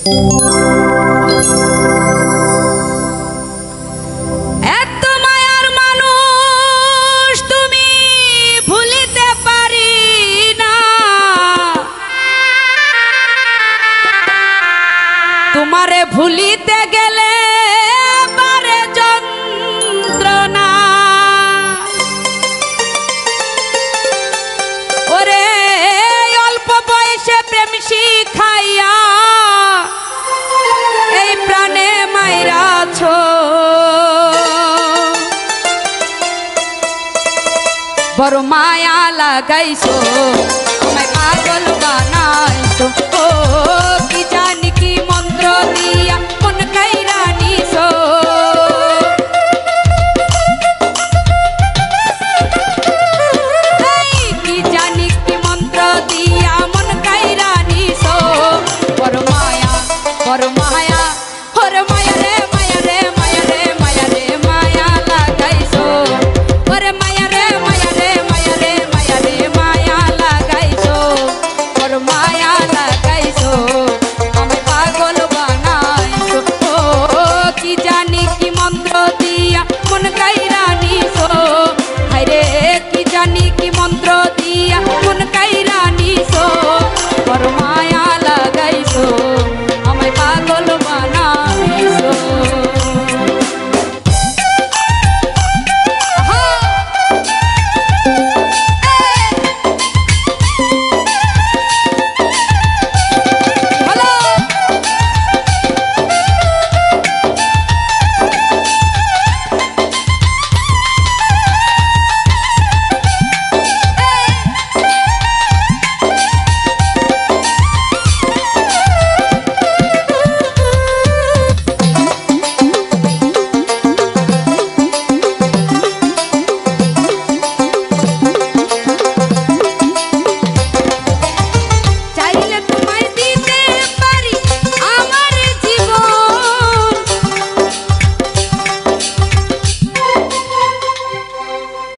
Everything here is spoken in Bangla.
এত মায়ার মানুষ তুমি ভুলিতে পারি না, তোমারে ভুলিতে গেলে বারে যন্ত্রণা। ওরে অল্প বয়সে প্রেম শিখাইয়া এই প্রাণে মাইরাছ, বড় মায়া লাগাইছো আমায় পাগল বানাইছো। ও কি জানি কি মন্ত্র দিয়া মন কাইরা নিছো, কি জানি কি মন্ত্র দিয়া মন কাইরা নিছো। বড় মায়া